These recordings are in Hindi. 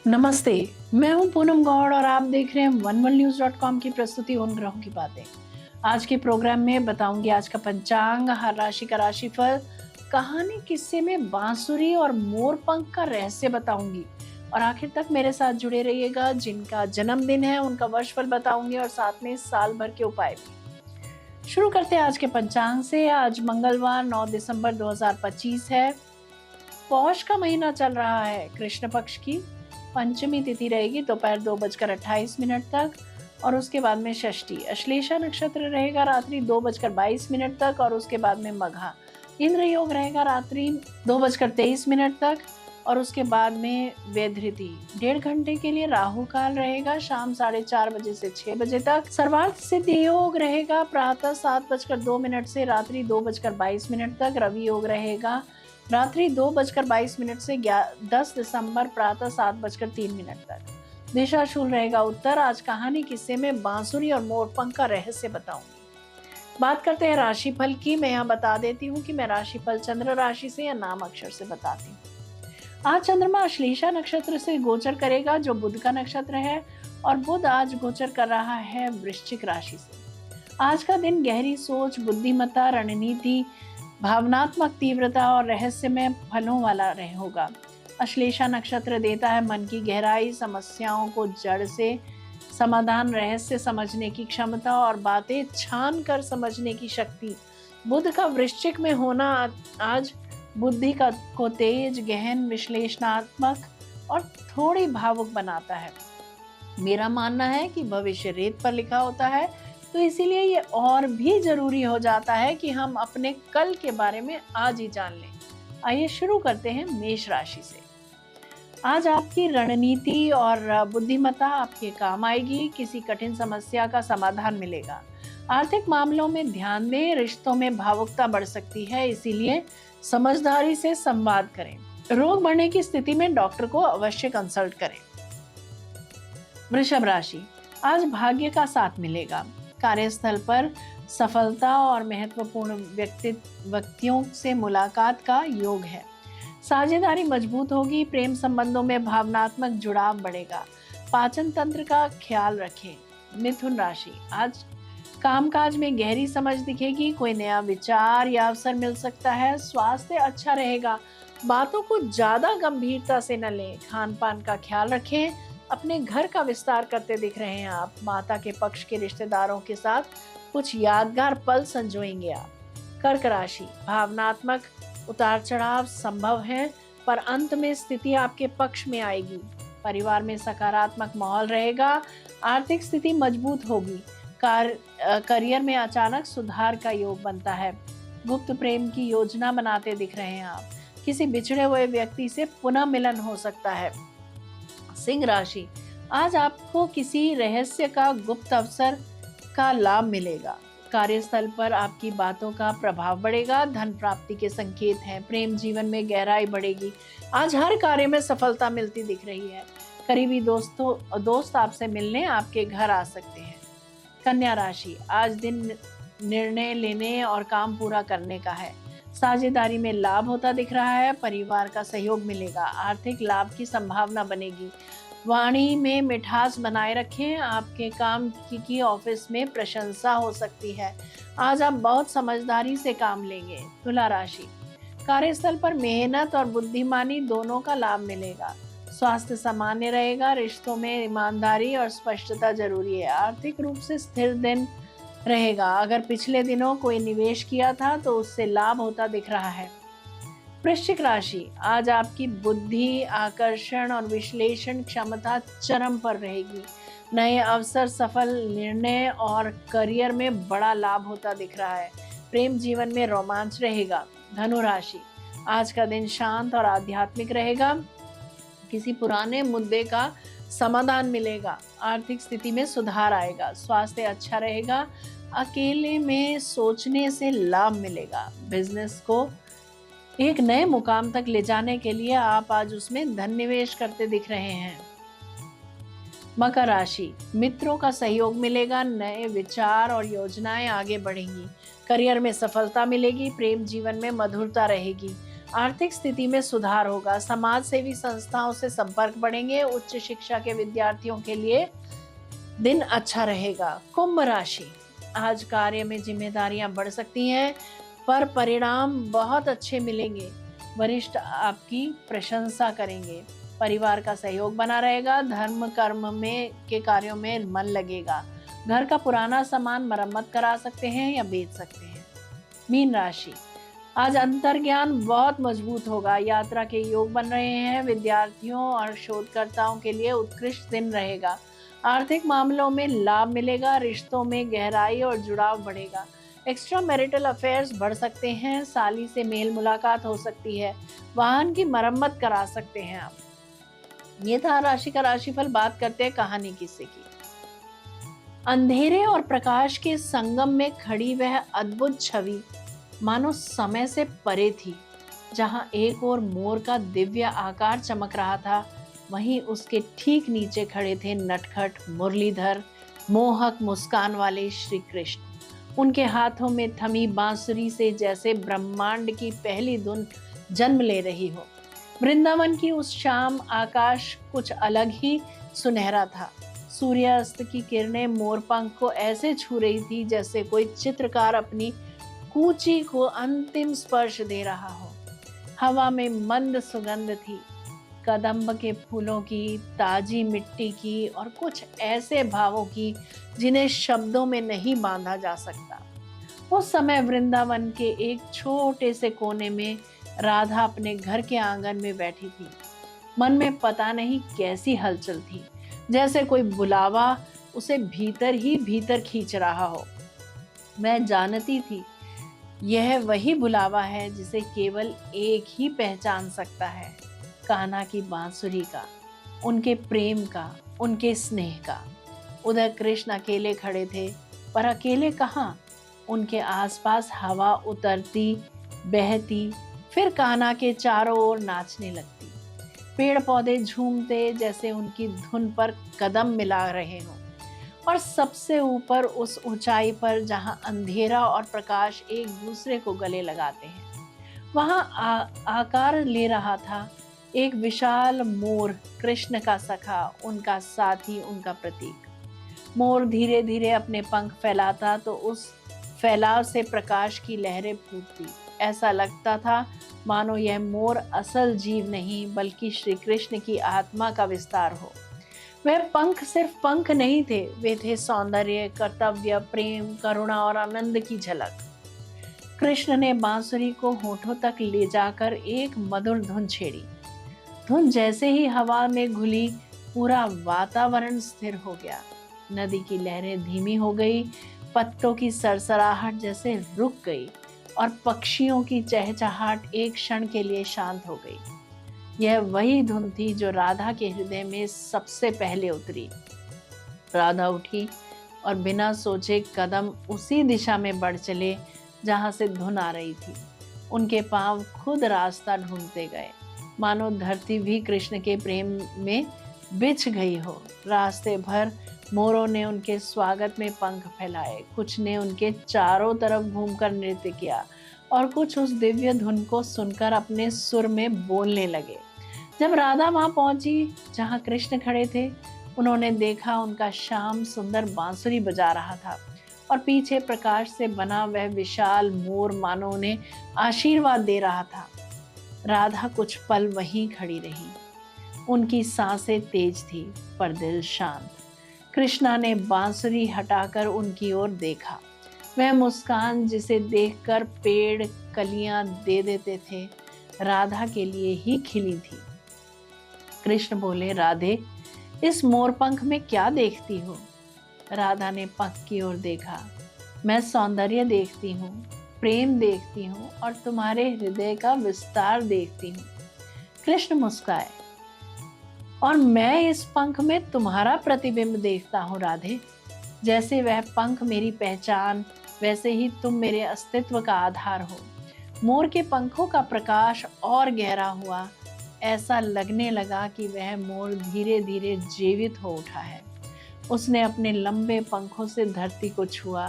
नमस्ते। मैं हूं पूनम गौड़ और आप देख रहे हैं oneworldnews.com की प्रस्तुति उन ग्रहों की बातें। आज के प्रोग्राम में बताऊंगी आज का पंचांग, हर राशि का राशिफल, कहानी, किस्से में बांसुरी और मोर पंख का रहस्य बताऊंगी और आखिर तक मेरे साथ जुड़े रहिएगा। जिनका जन्मदिन है उनका वर्षफल बताऊंगी और साथ में साल भर के उपाय भी। शुरू करते हैं आज के पंचांग से। आज मंगलवार 9 दिसंबर 2025 है। पौष का महीना चल रहा है। कृष्ण पक्ष की पंचमी तिथि रहेगी दोपहर 2:28 तक और उसके बाद में षष्ठी। अश्लेषा नक्षत्र रहेगा रात्रि 2:22 तक और उसके बाद में मघा। इंद्र योग रहेगा रात्रि 2:23 तक और उसके बाद में वैधृति। 1.5 घंटे के लिए राहु काल रहेगा शाम 4:30 बजे से 6 बजे तक। सर्वार्थ सिद्धि योग रहेगा प्रातः 7:02 से रात्रि 2:22 तक। रवि योग रहेगा रात्रि 2:22 से 10 दिसंबर प्रातः 7:03 तक। दिशाशूल रहेगा उत्तर। आज कहानी किस्से में बांसुरी और मोरपंख का रहस्य बताऊंगी। बात करते हैं राशिफल की। मैं यहाँ बता देती हूँ कि मैं राशिफल चंद्र राशि से या नाम अक्षर से बताती हूँ। आज चंद्रमा अश्लेषा नक्षत्र से गोचर करेगा जो बुध का नक्षत्र है और बुध आज गोचर कर रहा है वृश्चिक राशि से। आज का दिन गहरी सोच, बुद्धिमत्ता, रणनीति, भावनात्मक तीव्रता और रहस्यमय फलों वाला होगा। अश्लेषा नक्षत्र देता है मन की गहराई, समस्याओं को जड़ से समाधान, रहस्य समझने की क्षमता और बातें छान कर समझने की शक्ति। बुध का वृश्चिक में होना आज बुद्धि को तेज, गहन, विश्लेषणात्मक और थोड़ी भावुक बनाता है। मेरा मानना है कि भविष्य रेत पर लिखा होता है, तो इसीलिए ये और भी जरूरी हो जाता है कि हम अपने कल के बारे में आज ही जान लें। आइए शुरू करते हैं मेष राशि से। आज आपकी रणनीति और बुद्धिमत्ता आपके काम आएगी। किसी कठिन समस्या का समाधान मिलेगा। आर्थिक मामलों में ध्यान दें। रिश्तों में भावुकता बढ़ सकती है, इसीलिए समझदारी से संवाद करें। रोग बढ़ने की स्थिति में डॉक्टर को अवश्य कंसल्ट करें। वृषभ राशि। आज भाग्य का साथ मिलेगा। कार्यस्थल पर सफलता और महत्वपूर्ण व्यक्तियों से मुलाकात का योग है। साझेदारी मजबूत होगी। प्रेम संबंधों में भावनात्मक जुड़ाव बढ़ेगा। पाचन तंत्र का ख्याल रखें। मिथुन राशि। आज कामकाज में गहरी समझ दिखेगी। कोई नया विचार या अवसर मिल सकता है। स्वास्थ्य अच्छा रहेगा। बातों को ज्यादा गंभीरता से न लें। खान पान का ख्याल रखें। अपने घर का विस्तार करते दिख रहे हैं आप। माता के पक्ष के रिश्तेदारों के साथ कुछ यादगार पल संजोएंगे आप। कर्क राशि। भावनात्मक उतार चढ़ाव संभव है पर अंत में स्थिति आपके पक्ष में आएगी। परिवार में सकारात्मक माहौल रहेगा। आर्थिक स्थिति मजबूत होगी। करियर में अचानक सुधार का योग बनता है। गुप्त प्रेम की योजना बनाते दिख रहे हैं आप। किसी बिछड़े हुए व्यक्ति से पुनः मिलन हो सकता है। सिंह राशि। आज आपको किसी रहस्य का गुप्त अवसर का लाभ मिलेगा। कार्यस्थल पर आपकी बातों का प्रभाव बढ़ेगा। धन प्राप्ति के संकेत हैं। प्रेम जीवन में गहराई बढ़ेगी। आज हर कार्य में सफलता मिलती दिख रही है। करीबी दोस्त आपसे मिलने आपके घर आ सकते हैं। कन्या राशि। आज दिन निर्णय लेने और काम पूरा करने का है। साझेदारी में लाभ होता दिख रहा है। परिवार का सहयोग मिलेगा। आर्थिक लाभ की संभावना बनेगी। वाणी में मिठास बनाए रखें। आपके काम की ऑफिस में प्रशंसा हो सकती है। आज आप बहुत समझदारी से काम लेंगे। तुला राशि। कार्यस्थल पर मेहनत और बुद्धिमानी दोनों का लाभ मिलेगा। स्वास्थ्य सामान्य रहेगा। रिश्तों में ईमानदारी और स्पष्टता जरूरी है। आर्थिक रूप से स्थिर दिन रहेगा। अगर पिछले दिनों कोई निवेश किया था तो उससे लाभ होता दिख रहा है। वृश्चिक राशि। आज आपकी बुद्धि, आकर्षण और विश्लेषण क्षमता चरम पर रहेगी। नए अवसर, सफल निर्णय और करियर में बड़ा लाभ होता दिख रहा है। प्रेम जीवन में रोमांच रहेगा। धनु राशि। आज का दिन शांत और आध्यात्मिक रहेगा। किसी पुराने मुद्दे का समाधान मिलेगा। आर्थिक स्थिति में सुधार आएगा। स्वास्थ्य अच्छा रहेगा। अकेले में सोचने से लाभ मिलेगा। बिजनेस को एक नए मुकाम तक ले जाने के लिए आप आज उसमें धन निवेश करते दिख रहे हैं। मकर राशि। मित्रों का सहयोग मिलेगा। नए विचार और योजनाएं आगे बढ़ेंगी। करियर में सफलता मिलेगी। प्रेम जीवन में मधुरता रहेगी। आर्थिक स्थिति में सुधार होगा, समाज सेवी संस्थाओं से संपर्क बढ़ेंगे, उच्च शिक्षा के विद्यार्थियों के लिए दिन अच्छा रहेगा। कुंभ राशि, आज कार्य में जिम्मेदारियां बढ़ सकती हैं, पर परिणाम बहुत अच्छे मिलेंगे। वरिष्ठ आपकी प्रशंसा करेंगे, परिवार का सहयोग बना रहेगा, धर्म कर्म में के कार्यों में मन लगेगा। घर का पुराना सामान मरम्मत करा सकते हैं या बेच सकते हैं। मीन राशि, आज अंतर्ज्ञान बहुत मजबूत होगा, यात्रा के योग बन रहे हैं, विद्यार्थियों और शोधकर्ताओं के लिए उत्कृष्ट दिन रहेगा। आर्थिक मामलों में लाभ मिलेगा, रिश्तों में गहराई और जुड़ाव बढ़ेगा। एक्स्ट्रा मैरिटल अफेयर्स बढ़ सकते हैं, साली से मेल मुलाकात हो सकती है, वाहन की मरम्मत करा सकते हैं आप। ये था राशि का राशिफल। बात करते हैं कहानी किस्से की। अंधेरे और प्रकाश के संगम में खड़ी वह अद्भुत छवि मानो समय से परे थी। जहां एक और मोर का दिव्य आकार चमक रहा था, वहीं उसके ठीक नीचे खड़े थे नटखट, मुरलीधर, मोहक मुस्कान वाले श्री कृष्ण। उनके हाथों में थमी बांसुरी से जैसे ब्रह्मांड की पहली धुन जन्म ले रही हो। वृंदावन की उस शाम आकाश कुछ अलग ही सुनहरा था। सूर्यास्त की किरणें मोरपंख को ऐसे छू रही थी जैसे कोई चित्रकार अपनी कूची को अंतिम स्पर्श दे रहा हो। हवा में मंद सुगंध थी, कदम्ब के फूलों की, ताजी मिट्टी की और कुछ ऐसे भावों की जिन्हें शब्दों में नहीं बांधा जा सकता। उस समय वृंदावन के एक छोटे से कोने में राधा अपने घर के आंगन में बैठी थी। मन में पता नहीं कैसी हलचल थी, जैसे कोई बुलावा उसे भीतर ही भीतर खींच रहा हो। मैं जानती थी यह वही बुलावा है जिसे केवल एक ही पहचान सकता है, कान्हा की बांसुरी का, उनके प्रेम का, उनके स्नेह का। उधर कृष्ण अकेले खड़े थे, पर अकेले कहाँ, उनके आसपास हवा उतरती, बहती, फिर कान्हा के चारों ओर नाचने लगती। पेड़ पौधे झूमते जैसे उनकी धुन पर कदम मिला रहे हों। और सबसे ऊपर उस ऊंचाई पर जहां अंधेरा और प्रकाश एक दूसरे को गले लगाते हैं, वहां आकार ले रहा था एक विशाल मोर, कृष्ण का सखा, उनका साथी, उनका प्रतीक। मोर धीरे धीरे अपने पंख फैलाता तो उस फैलाव से प्रकाश की लहरें फूटती। ऐसा लगता था मानो यह मोर असल जीव नहीं बल्कि श्री कृष्ण की आत्मा का विस्तार हो। वह पंख सिर्फ पंख नहीं थे, वे थे सौंदर्य, कर्तव्य, प्रेम, करुणा और आनंद की झलक। कृष्ण ने बांसुरी को होठों तक ले जाकर एक मधुर धुन छेड़ी। धुन जैसे ही हवा में घुली, पूरा वातावरण स्थिर हो गया। नदी की लहरें धीमी हो गई, पत्तों की सरसराहट जैसे रुक गई और पक्षियों की चहचहाट एक क्षण के लिए शांत हो गई। यह वही धुन थी जो राधा के हृदय में सबसे पहले उतरी। राधा उठी और बिना सोचे कदम उसी दिशा में बढ़ चले जहां से धुन आ रही थी। उनके पांव खुद रास्ता ढूंढते गए, मानो धरती भी कृष्ण के प्रेम में बिछ गई हो। रास्ते भर मोरों ने उनके स्वागत में पंख फैलाए, कुछ ने उनके चारों तरफ घूमकर नृत्य किया और कुछ उस दिव्य धुन को सुनकर अपने सुर में बोलने लगे। जब राधा वहां पहुंची जहां कृष्ण खड़े थे, उन्होंने देखा उनका श्याम सुंदर बांसुरी बजा रहा था और पीछे प्रकाश से बना वह विशाल मोर मानो उन्हें आशीर्वाद दे रहा था। राधा कुछ पल वहीं खड़ी रही। उनकी सांसें तेज थी पर दिल शांत। कृष्णा ने बांसुरी हटाकर उनकी ओर देखा। वह मुस्कान जिसे देखकर पेड़ कलियां दे देते थे, राधा के लिए ही खिली थी। कृष्ण बोले, राधे, इस मोरपंख में क्या देखती हो? राधा ने पंख की ओर देखा। मैं सौंदर्य देखती हूँ, प्रेम देखती हूँ और तुम्हारे हृदय का विस्तार देखती हूँ। कृष्ण मुस्काए, और मैं इस पंख में तुम्हारा प्रतिबिंब देखता हूँ राधे। जैसे वह पंख मेरी पहचान, वैसे ही तुम मेरे अस्तित्व का आधार हो। मोर के पंखों का प्रकाश और गहरा हुआ। ऐसा लगने लगा कि वह मोर धीरे धीरे जीवित हो उठा है। उसने अपने लंबे पंखों से धरती को छुआ,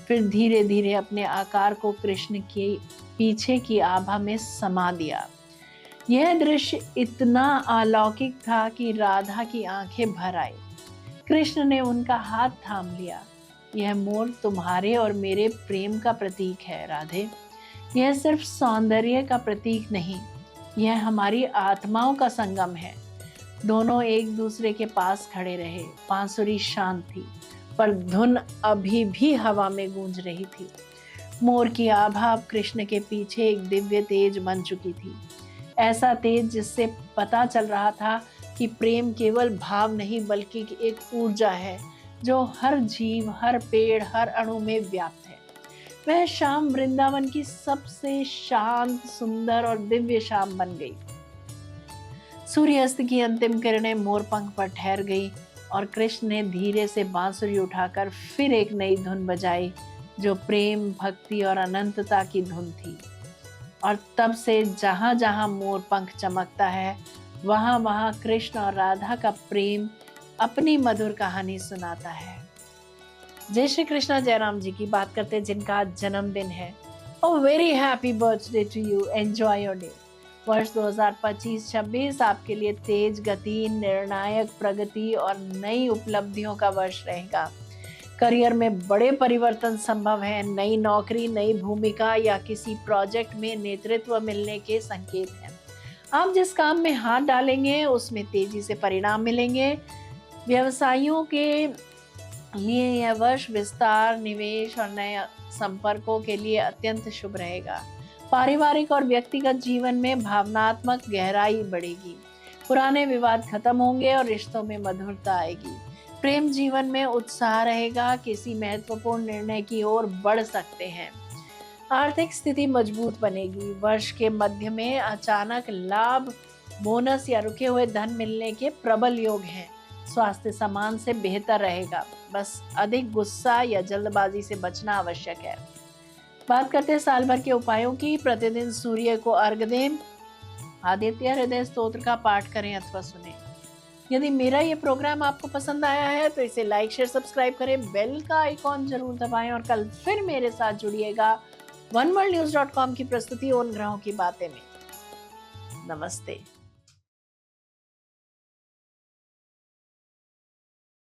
फिर धीरे धीरे अपने आकार को कृष्ण की पीछे की आभा में समा दिया। यह दृश्य इतना अलौकिक था कि राधा की आंखें भर आई। कृष्ण ने उनका हाथ थाम लिया। यह मोर तुम्हारे और मेरे प्रेम का प्रतीक है राधे। यह सिर्फ सौंदर्य का प्रतीक नहीं, यह हमारी आत्माओं का संगम है। दोनों एक दूसरे के पास खड़े रहे। बांसुरी शांत थी, पर धुन अभी भी हवा में गूंज रही थी। मोर की आभा अब कृष्ण के पीछे एक दिव्य तेज बन चुकी थी। ऐसा तेज जिससे पता चल रहा था कि प्रेम केवल भाव नहीं बल्कि एक ऊर्जा है जो हर जीव, हर पेड़, हर अणु में व्याप्त है। वह शाम वृंदावन की सबसे शांत, सुंदर और दिव्य शाम बन गई। सूर्यास्त की अंतिम किरणें मोरपंख पर ठहर गई और कृष्ण ने धीरे से बांसुरी उठाकर फिर एक नई धुन बजाई जो प्रेम, भक्ति और अनंतता की धुन थी। और तब से जहां जहां मोरपंख चमकता है, वहां वहां कृष्ण और राधा का प्रेम अपनी मधुर कहानी सुनाता है। जय श्री कृष्णा। जयराम जी की बात करते हैं जिनका आज जन्मदिन है। Oh very happy birthday to you, enjoy your day. वर्ष 2025-26 आपके लिए तेज गति, निर्णायक प्रगति और नई उपलब्धियों का वर्ष रहेगा। करियर में बड़े परिवर्तन संभव है। नई नौकरी, नई भूमिका या किसी प्रोजेक्ट में नेतृत्व मिलने के संकेत हैं। आप जिस काम में हाथ डालेंगे उसमें तेजी से परिणाम मिलेंगे। व्यवसायियों के लिए यह वर्ष विस्तार, निवेश और नए संपर्कों के लिए अत्यंत शुभ रहेगा। पारिवारिक और व्यक्तिगत जीवन में भावनात्मक गहराई बढ़ेगी। पुराने विवाद खत्म होंगे और रिश्तों में मधुरता आएगी। प्रेम जीवन में उत्साह रहेगा। किसी महत्वपूर्ण निर्णय की ओर बढ़ सकते हैं। आर्थिक स्थिति मजबूत बनेगी। वर्ष के मध्य में अचानक लाभ, बोनस या रुके हुए धन मिलने के प्रबल योग हैं। स्वास्थ्य सामान से बेहतर रहेगा। बस अधिक गुस्सा या जल्दबाजी से बचना आवश्यक है। बात करते हैं साल भर के उपायों की। प्रतिदिन सूर्य को अर्घ्य दें। आदित्य हृदय स्तोत्र का पाठ करें अथवा सुनें। यदि मेरा ये प्रोग्राम आपको पसंद आया है तो इसे लाइक, शेयर, सब्सक्राइब करें। बेल का आइकॉन जरूर दबाएं और कल फिर मेरे साथ जुड़िएगा oneworldnews.com की प्रस्तुति उन ग्रहों की बातें में। नमस्ते।